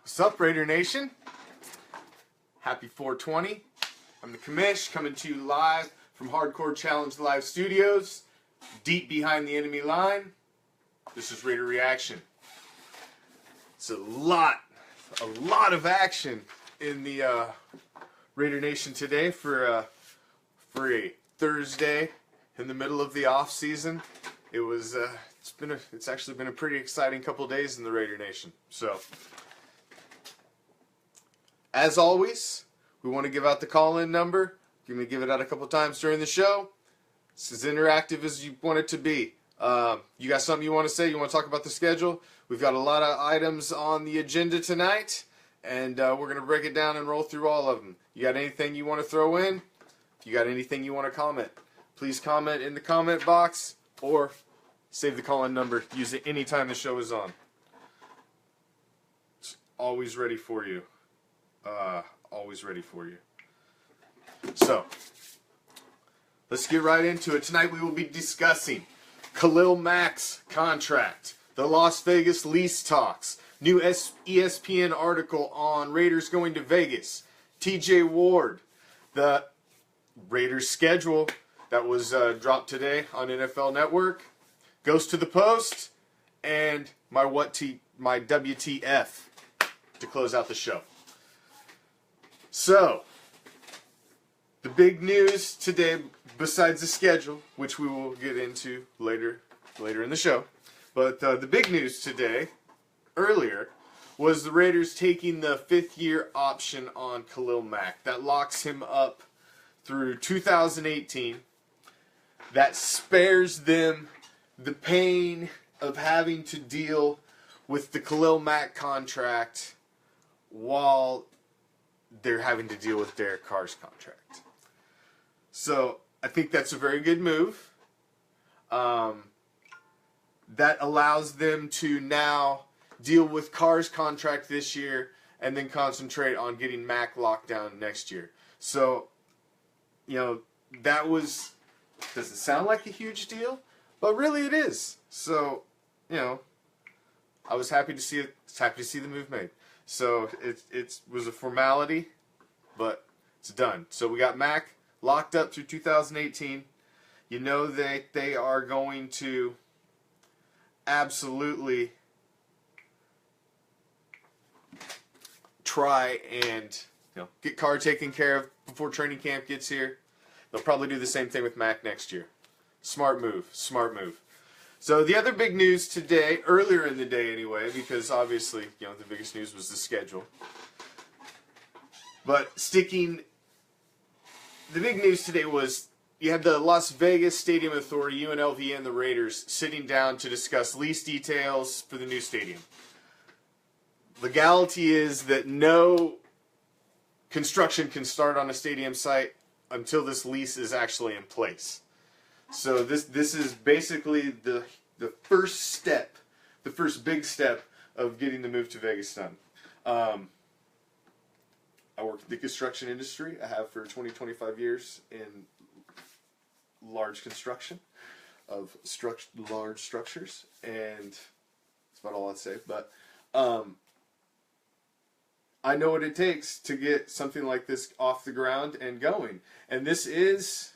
What's up, Raider Nation? Happy 420. I'm the commish coming to you live from Hardcore Challenge Live Studios, deep behind the enemy line. This is Raider Reaction. It's a lot of action in the Raider Nation today for a Thursday in the middle of the off season. It's actually been a pretty exciting couple days in the Raider Nation. So, as always, we want to give out the call-in number. You're going to give it out a couple times during the show. It's as interactive as you want it to be. You got something you want to say? You want to talk about the schedule? We've got a lot of items on the agenda tonight, and we're going to break it down and roll through all of them. You got anything you want to throw in? If you got anything you want to comment, please comment in the comment box or save the call-in number. Use it anytime the show is on. It's always ready for you. Always ready for you. So, let's get right into it. Tonight we will be discussing Khalil Mack's contract, the Las Vegas lease talks, new ESPN article on Raiders going to Vegas, TJ Ward, the Raiders schedule that was dropped today on NFL Network, goes to the post, and my WTF to close out the show. So, the big news today, besides the schedule, which we will get into later in the show, but the big news today, earlier, was the Raiders taking the 5th-year option on Khalil Mack. That locks him up through 2018. That spares them the pain of having to deal with the Khalil Mack contract while they're having to deal with Derek Carr's contract. So, I think that's a very good move. That allows them to now deal with Carr's contract this year and then concentrate on getting Mack locked down next year. So, that doesn't sound like a huge deal, but really it is. So, I was happy to see it. Happy to see the move made. So it was a formality, but it's done. So we got Mack locked up through 2018. You know that they are going to absolutely try and get Carr taken care of before training camp gets here. They'll probably do the same thing with Mack next year. Smart move. Smart move. So the other big news today, earlier in the day anyway, because obviously, the biggest news was the schedule. But the big news today was you had the Las Vegas Stadium Authority, UNLV, and the Raiders sitting down to discuss lease details for the new stadium. Legality is that no construction can start on a stadium site until this lease is actually in place. So this is basically the first step, the first big step of getting the move to Vegas done. I work in the construction industry. I have for 25 years in large construction of large structures, and that's about all I'd say. But I know what it takes to get something like this off the ground and going. And this is,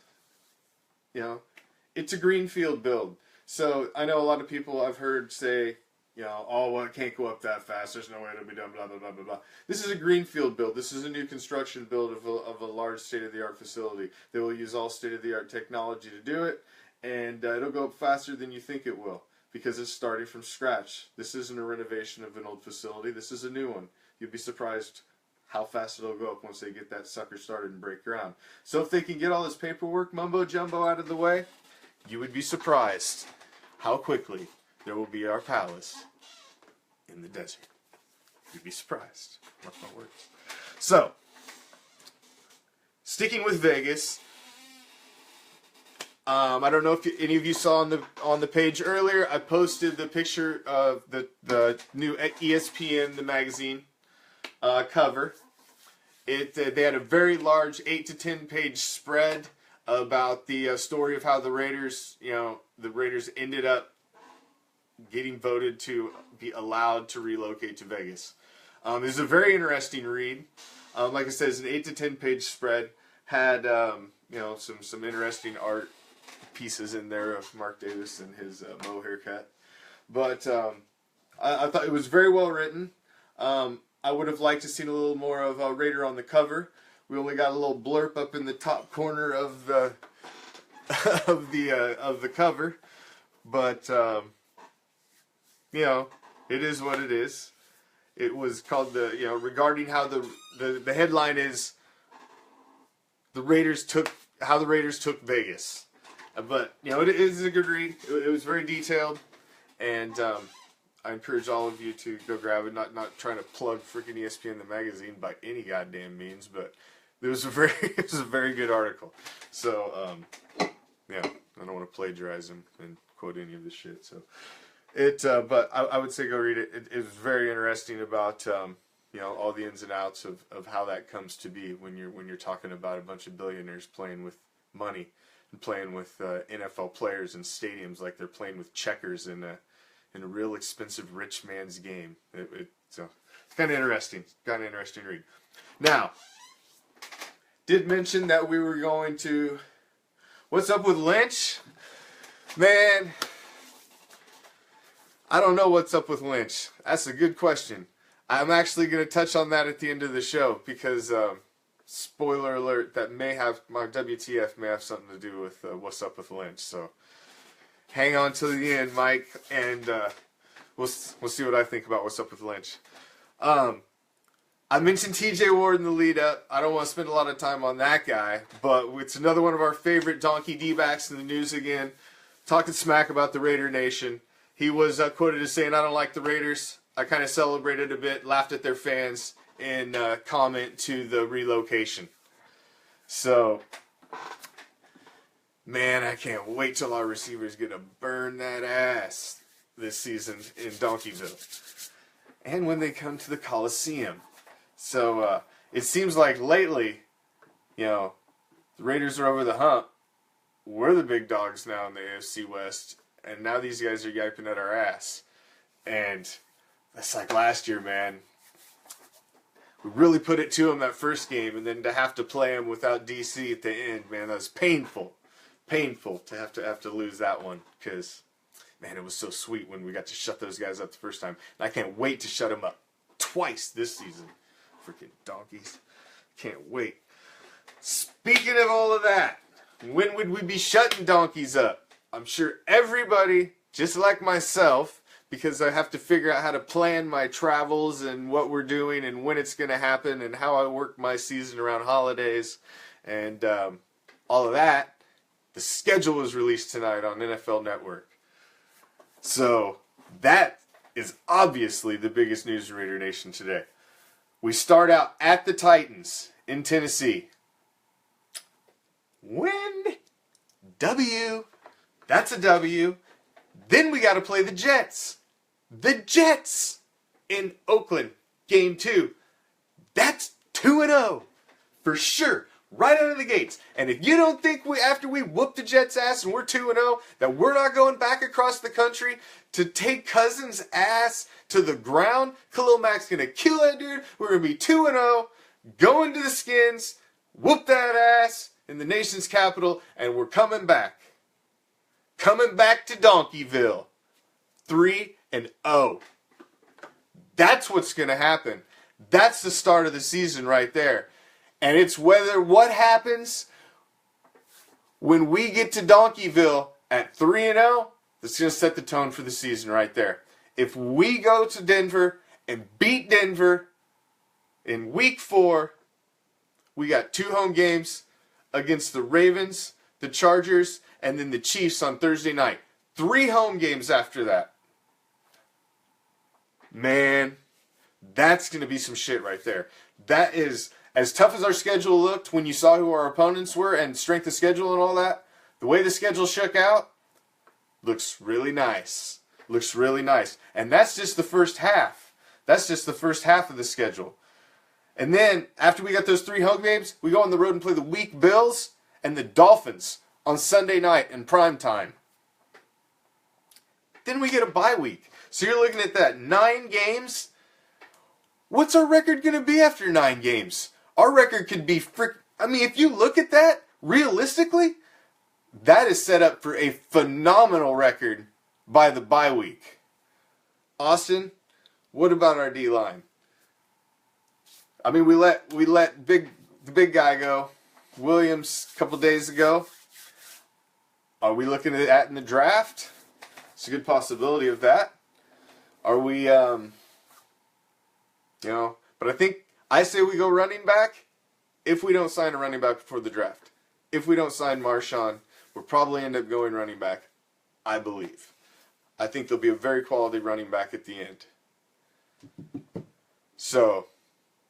it's a greenfield build. So I know a lot of people I've heard say, oh, well, it can't go up that fast. There's no way it'll be done, blah, blah, blah, blah, blah. This is a greenfield build. This is a new construction build of a large state-of-the-art facility. They will use all state-of-the-art technology to do it, and it'll go up faster than you think it will because it's starting from scratch. This isn't a renovation of an old facility. This is a new one. You'll be surprised how fast it'll go up once they get that sucker started and break ground. So if they can get all this paperwork mumbo-jumbo out of the way, you would be surprised how quickly there will be our palace in the desert. You'd be surprised. Mark my words. So, sticking with Vegas, I don't know if any of you saw on the page earlier, I posted the picture of the new ESPN, the magazine, cover. They had a very large 8 to 10 page spread about the story of how the Raiders ended up getting voted to be allowed to relocate to Vegas. It's a very interesting read. Like I said, it's an 8 to 10 page spread. Had some interesting art pieces in there of Mark Davis and his Mo haircut. But I thought it was very well written. I would have liked to seen a little more of Raider on the cover. We only got a little blurb up in the top corner of the of the cover, but it is what it is. It was called regarding how the headline is the Raiders took Vegas, but it is a good read. It was very detailed, and I encourage all of you to go grab it. Not trying to plug freaking ESPN the magazine by any goddamn means, but it was a very good article. So I don't want to plagiarize him and quote any of this shit. So but I would say go read it. It was very interesting about all the ins and outs of how that comes to be when you're talking about a bunch of billionaires playing with money and playing with NFL players in stadiums like they're playing with checkers in a real expensive rich man's game. So it's kind of interesting. Kind of interesting read. Now, did mention that we were going to. What's up with Lynch? Man, I don't know what's up with Lynch. That's a good question. I'm actually going to touch on that at the end of the show because, spoiler alert, that my WTF may have something to do with what's up with Lynch. So hang on till the end, Mike, and we'll see what I think about what's up with Lynch. I mentioned TJ Ward in the lead up. I don't want to spend a lot of time on that guy, but it's another one of our favorite donkey D-backs in the news again. Talking smack about the Raider Nation. He was quoted as saying, "I don't like the Raiders." I kind of celebrated a bit, laughed at their fans in comment to the relocation. So, man, I can't wait till our receivers get to burn that ass this season in Donkeyville. And when they come to the Coliseum. So, it seems like lately, the Raiders are over the hump. We're the big dogs now in the AFC West. And now these guys are yiping at our ass. And that's like last year, man. We really put it to them that first game. And then to have to play them without DC at the end, man, that was painful. Painful to have to lose that one. Because, man, it was so sweet when we got to shut those guys up the first time. And I can't wait to shut them up twice this season. Freaking donkeys. Can't wait. Speaking of all of that, when would we be shutting donkeys up? I'm sure everybody, just like myself, because I have to figure out how to plan my travels and what we're doing and when it's going to happen and how I work my season around holidays and all of that. The schedule was released tonight on NFL Network. So that is obviously the biggest news in Raider Nation today. We start out at the Titans in Tennessee. Win. W. That's a W. Then we got to play the Jets. The Jets in Oakland. Game 2. That's 2-0. For sure. Right out of the gates. And if you don't think after we whoop the Jets' ass and we're 2-0, that we're not going back across the country to take Cousins' ass to the ground, Khalil Mack's going to kill that dude. We're going to be 2-0, going to the Skins, whoop that ass in the nation's capital, and we're coming back. Coming back to Donkeyville. 3-0. That's what's going to happen. That's the start of the season right there. And it's what happens when we get to Donkeyville at 3-0, that's going to set the tone for the season right there. If we go to Denver and beat Denver in week 4, we got 2 home games against the Ravens, the Chargers, and then the Chiefs on Thursday night. 3 home games after that. Man, that's going to be some shit right there. That is, as tough as our schedule looked when you saw who our opponents were and strength of schedule and all that, the way the schedule shook out looks really nice. Looks really nice. And that's just the first half. That's just the first half of the schedule. And then, after we got those 3 home games, we go on the road and play the weak Bills and the Dolphins on Sunday night in prime time. Then we get a bye week. So you're looking at that 9 games What's our record going to be after 9 games? Our record could be I mean, if you look at that, realistically, that is set up for a phenomenal record by the bye week. Austin, what about our D-line? I mean, we let the big guy go, Williams, a couple days ago. Are we looking at that in the draft? It's a good possibility of that. Are we, but I say we go running back if we don't sign a running back before the draft. If we don't sign Marshawn, we'll probably end up going running back, I believe. I think there'll be a very quality running back at the end. So,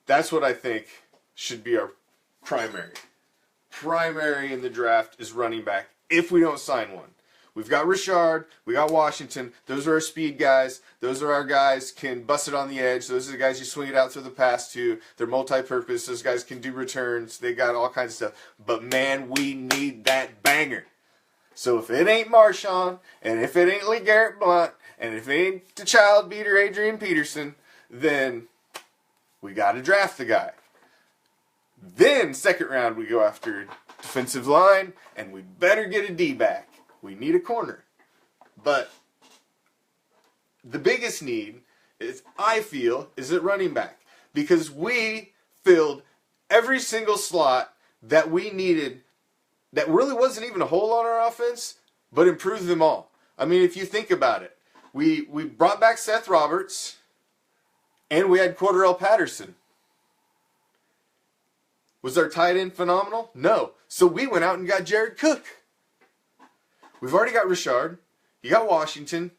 that's what I think should be our primary. Primary in the draft is running back if we don't sign one. We've got Richard, we got Washington. Those are our speed guys. Those are our guys can bust it on the edge. Those are the guys you swing it out through the pass to. They're multi-purpose. Those guys can do returns. They got all kinds of stuff. But man, we need that banger. So if it ain't Marshawn, and if it ain't LeGarrette Blount, and if it ain't the child beater Adrian Peterson, then we got to draft the guy. Then, second round, we go after defensive line, and we better get a D-back. We need a corner. But the biggest need, I feel, is at running back. Because we filled every single slot that we needed that really wasn't even a hole on our offense, but improved them all. I mean, if you think about it, we brought back Seth Roberts, and we had Cordarrelle Patterson. Was our tight end phenomenal? No. So we went out and got Jared Cook. We've already got Richard. You got Washington.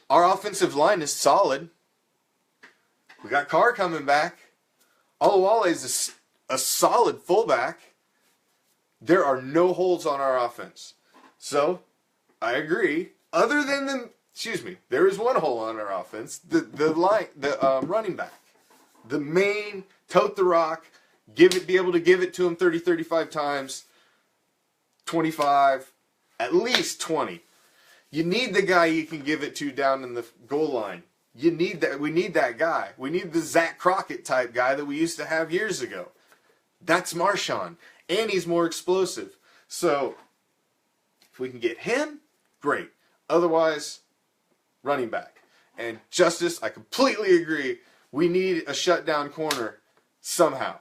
Our offensive line is solid. We got Carr coming back. Oluwale is a solid fullback. There are no holes on our offense. So, I agree. Other than there is one hole on our offense. The running back. The main, tote the rock, be able to give it to him 30, 35 times. 25, at least 20. You need the guy you can give it to down in the goal line. You need that. We need that guy. We need the Zach Crockett type guy that we used to have years ago. That's Marshawn, and he's more explosive. So, if we can get him, great. Otherwise, running back. And Justice, I completely agree. We need a shutdown corner somehow.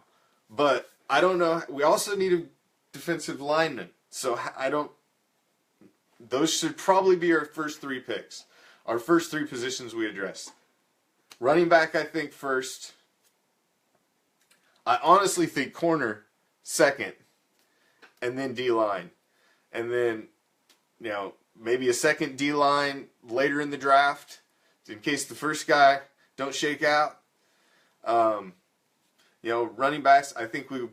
But I don't know. We also need a defensive lineman. So those should probably be our first 3 picks. Our first 3 positions we address. Running back, I think, first. I honestly think corner second. And then D-line. And then, maybe a second D-line later in the draft. In case the first guy don't shake out. Running backs, I think we,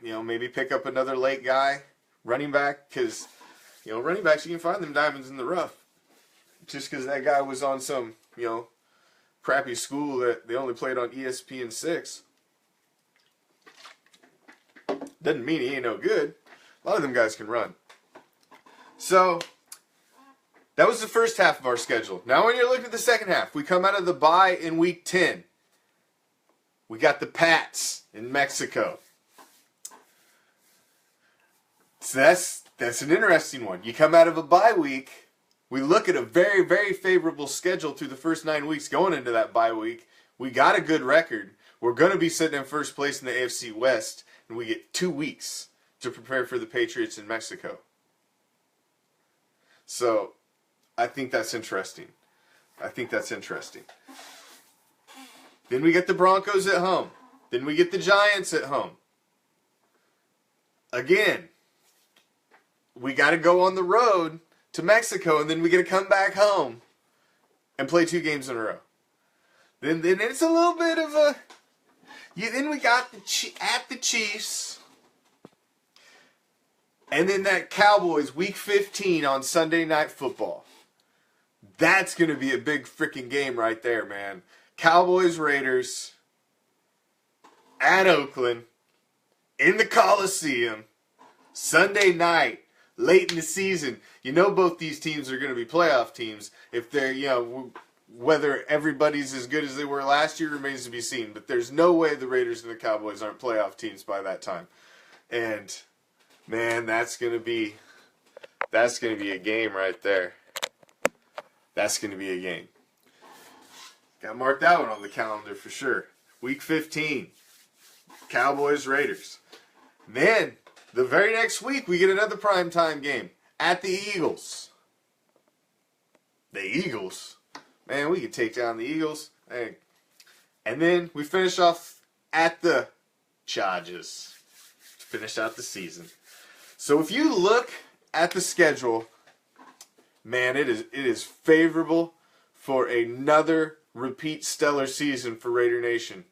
maybe pick up another late guy. Running back, because, running backs, you can find them diamonds in the rough. Just because that guy was on some, crappy school that they only played on ESPN 6. Doesn't mean he ain't no good. A lot of them guys can run. So, that was the first half of our schedule. Now when you're looking at the second half, we come out of the bye in week 10. We got the Pats in Mexico. So that's an interesting one. You come out of a bye week. We look at a very, very favorable schedule through the first 9 weeks going into that bye week. We got a good record. We're going to be sitting in first place in the AFC West, and we get 2 weeks to prepare for the Patriots in Mexico. So, I think that's interesting. Then we get the Broncos at home. Then we get the Giants at home. Again, we got to go on the road to Mexico, and then we got to come back home and play 2 games in a row. Then it's a little bit of a... then we got at the Chiefs. And then that Cowboys Week 15 on Sunday Night Football. That's going to be a big freaking game right there, man. Cowboys Raiders at Oakland in the Coliseum Sunday night. Late in the season, both these teams are going to be playoff teams. If they're, whether everybody's as good as they were last year remains to be seen. But there's no way the Raiders and the Cowboys aren't playoff teams by that time. And man, that's gonna be a game right there. That's gonna be a game. Got to mark that one on the calendar for sure. Week 15, Cowboys Raiders. Then the very next week we get another primetime game at the Eagles. The Eagles, man, we could take down the Eagles. Hey. And then we finish off at the Chargers to finish out the season. So if you look at the schedule, man, it is favorable for another repeat stellar season for Raider Nation.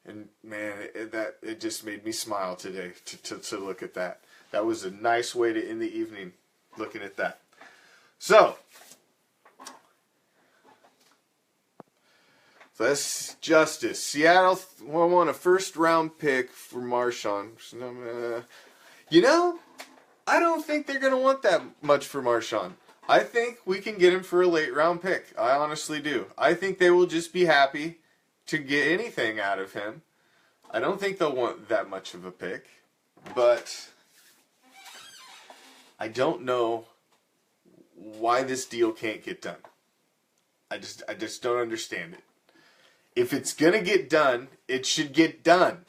And man, it just made me smile today to look at that. That was a nice way to end the evening looking at that. So that's justice. Seattle won a first-round pick for Marshawn. You know, I don't think they're going to want that much for Marshawn. I think we can get him for a late-round pick. I honestly do. I think they will just be happy to get anything out of him. I don't think they'll want that much of a pick. But I don't know why this deal can't get done. I just don't understand it. If it's going to get done, it should get done.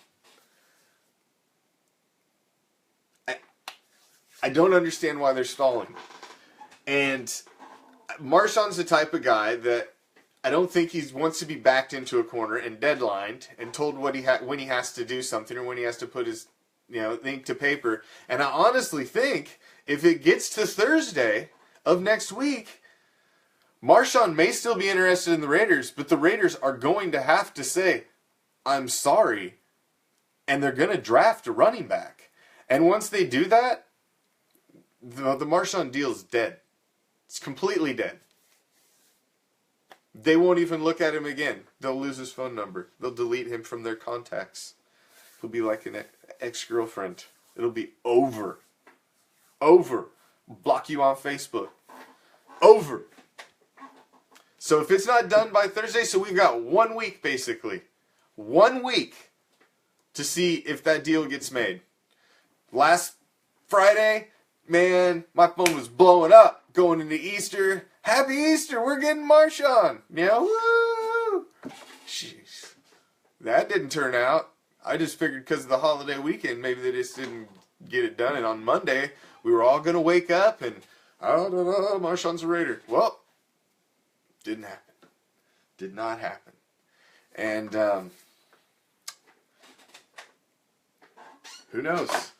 I don't understand why they're stalling. And Marshawn's the type of guy that I don't think he wants to be backed into a corner and deadlined and told when he has to do something or when he has to put his ink to paper. And I honestly think if it gets to Thursday of next week, Marshawn may still be interested in the Raiders, but the Raiders are going to have to say, I'm sorry, and they're going to draft a running back. And once they do that, the Marshawn deal is dead. It's completely dead. They won't even look at him again. They'll lose his phone number. They'll delete him from their contacts. He'll be like an ex-girlfriend. It'll be over. Over. Block you on Facebook. Over. So if it's not done by Thursday, so we've got 1 week basically. 1 week to see if that deal gets made. Last Friday, man, my phone was blowing up going into Easter. Happy Easter, we're getting Marshawn. Woo! Jeez. That didn't turn out. I just figured because of the holiday weekend, maybe they just didn't get it done. And on Monday, we were all going to wake up and, oh, no, Marshawn's a Raider. Well, didn't happen. Did not happen. And who knows?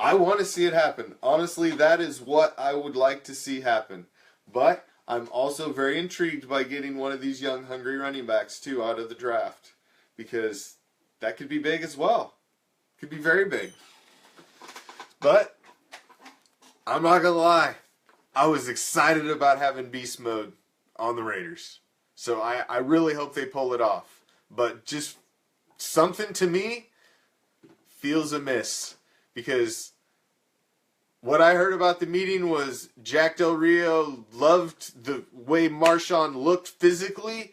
I want to see it happen. Honestly, that is what I would like to see happen. But I'm also very intrigued by getting one of these young, hungry running backs, too, out of the draft. Because that could be big as well. Could be very big. But I'm not going to lie. I was excited about having beast mode on the Raiders. So I really hope they pull it off. But just something to me feels amiss. Because what I heard about the meeting was Jack Del Rio loved the way Marshawn looked physically.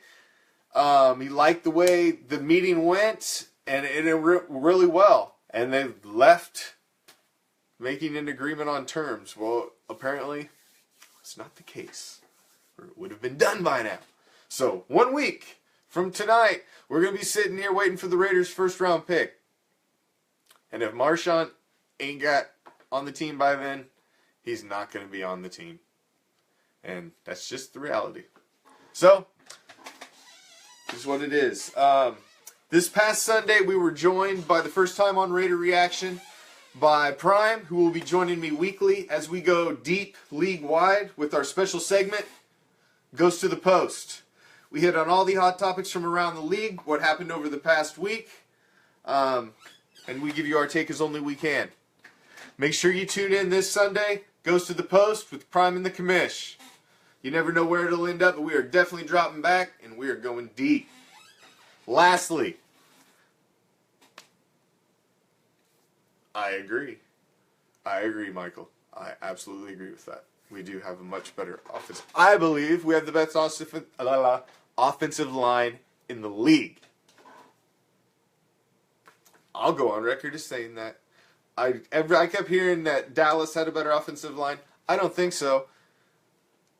He liked the way the meeting went, and it went really well. And they left making an agreement on terms. Well, apparently, it's not the case. Or it would have been done by now. So, 1 week from tonight, we're going to be sitting here waiting for the Raiders' first-round pick. And if Marshawn ain't got on the team by then, he's not going to be on the team. And that's just the reality. So, this is what it is. This past Sunday, we were joined by the first time on Raider Reaction by Prime, who will be joining me weekly as we go deep league-wide with our special segment, Goes to the Post. We hit on all the hot topics from around the league, what happened over the past week, and we give you our take as only we can. Make sure you tune in this Sunday, Goes to the Post with Prime and the Commish. You never know where it'll end up, but we are definitely dropping back, and we are going deep. Lastly, I agree. I agree, Michael. I absolutely agree with that. We do have a much better offense. I believe we have the best offense. offensive line in the league. I'll go on record as saying that. I kept hearing that Dallas had a better offensive line. I don't think so.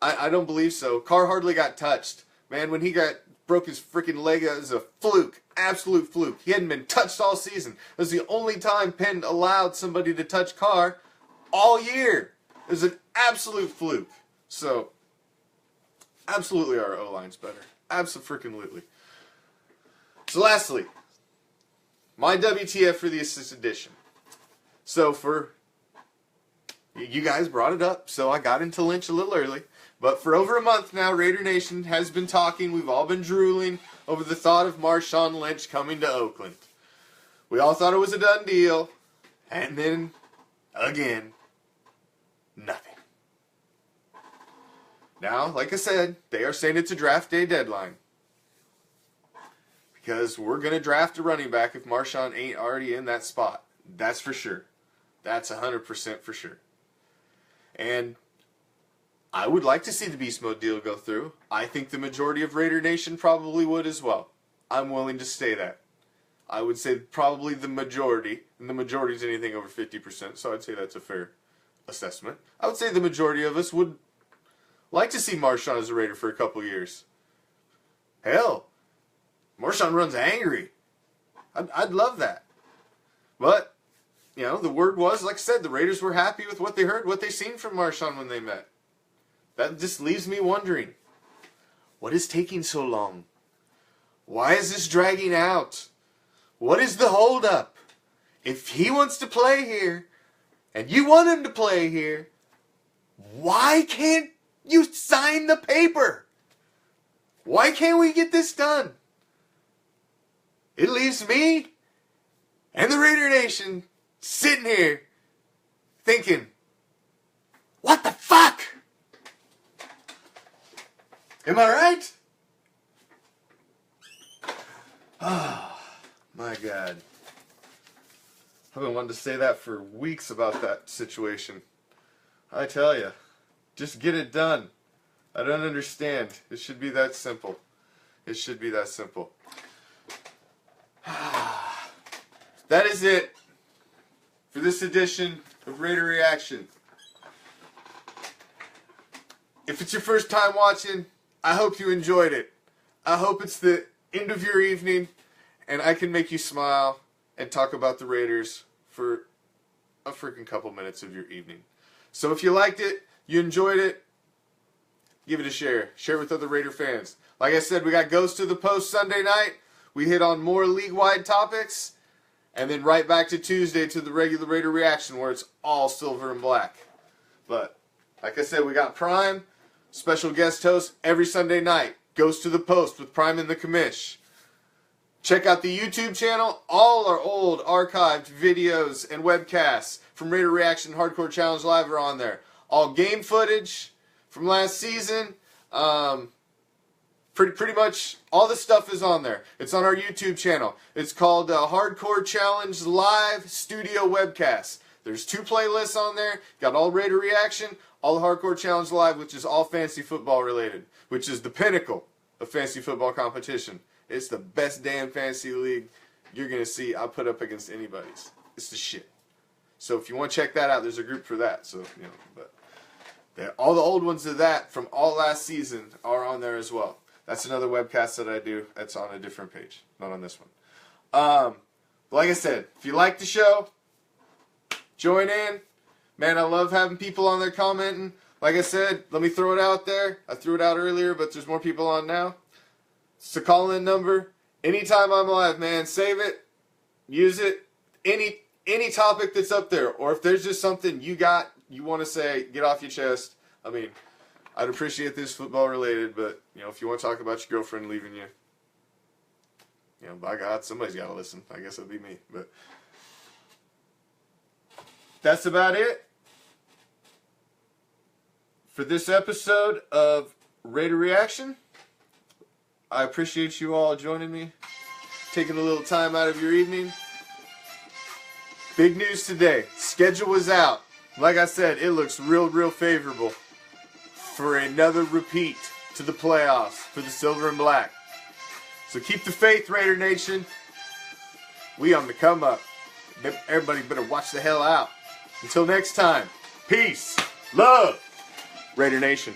I don't believe so. Carr hardly got touched. Man, when he broke his freaking leg, it was a fluke. Absolute fluke. He hadn't been touched all season. It was the only time Penn allowed somebody to touch Carr all year. It was an absolute fluke. So, absolutely our O-line's better. Abso-freaking-lutely. So lastly, my WTF for the assist edition. So you guys brought it up, so I got into Lynch a little early. But for over a month now, Raider Nation has been talking. We've all been drooling over the thought of Marshawn Lynch coming to Oakland. We all thought it was a done deal. And then, again, nothing. Now, like I said, they are saying it's a draft day deadline. Because we're going to draft a running back if Marshawn ain't already in that spot. That's for sure. That's 100% for sure. And I would like to see the Beast Mode deal go through. I think the majority of Raider Nation probably would as well. I'm willing to say that. I would say probably the majority, and the majority is anything over 50%, so I'd say that's a fair assessment. I would say the majority of us would like to see Marshawn as a Raider for a couple years. Hell, Marshawn runs angry. I'd love that. But, you know, the word was, like I said, the Raiders were happy with what they heard, what they seen from Marshawn when they met. That just leaves me wondering, what is taking so long? Why is this dragging out? What is the holdup? If he wants to play here, and you want him to play here, why can't you sign the paper? Why can't we get this done? It leaves me and the Raider Nation sitting here thinking, what the fuck? Am I right? Oh, my God. I've been wanting to say that for weeks about that situation. I tell you, just get it done. I don't understand. It should be that simple. It should be that simple. That is it for this edition of Raider Reaction. If it's your first time watching, I hope you enjoyed it. I hope it's the end of your evening and I can make you smile and talk about the Raiders for a freaking couple minutes of your evening. So if you liked it, you enjoyed it, give it a share. Share with other Raider fans. Like I said, we got Ghost to the Post Sunday night. We hit on more league-wide topics. And then right back to Tuesday to the regular Raider Reaction where it's all silver and black. But, like I said, we got Prime, special guest host every Sunday night. Ghost to the Post with Prime and the Commish. Check out the YouTube channel. All our old archived videos and webcasts from Raider Reaction Hardcore Challenge Live are on there. All game footage from last season. Pretty much all the stuff is on there. It's on our YouTube channel. It's called Hardcore Challenge Live Studio Webcast. There's 2 playlists on there. Got all Raider Reaction, all the Hardcore Challenge Live, which is all fantasy football related, which is the pinnacle of fantasy football competition. It's the best damn fantasy league you're going to see I put up against anybody's. It's the shit. So if you want to check that out, there's a group for that. So, you know, but all the old ones of that from all last season are on there as well. That's another webcast that I do. That's on a different page, not on this one. But like I said, if you like the show, join in. Man, I love having people on there commenting. Like I said, let me throw it out there. I threw it out earlier, but there's more people on now. It's a call-in number. Anytime I'm live, man, save it, use it. Any topic that's up there, or if there's just something you want to say, get off your chest. I mean, I'd appreciate this football related, but you know, if you want to talk about your girlfriend leaving you, you know, by God, somebody's got to listen. I guess it'll be me, but that's about it for this episode of Raider Reaction. I appreciate you all joining me, taking a little time out of your evening. Big news today. Schedule was out. Like I said, it looks real favorable for another repeat to the playoffs for the silver and black. So keep the faith, Raider Nation. We on the come up. Everybody better watch the hell out. Until next time, peace, love, Raider Nation.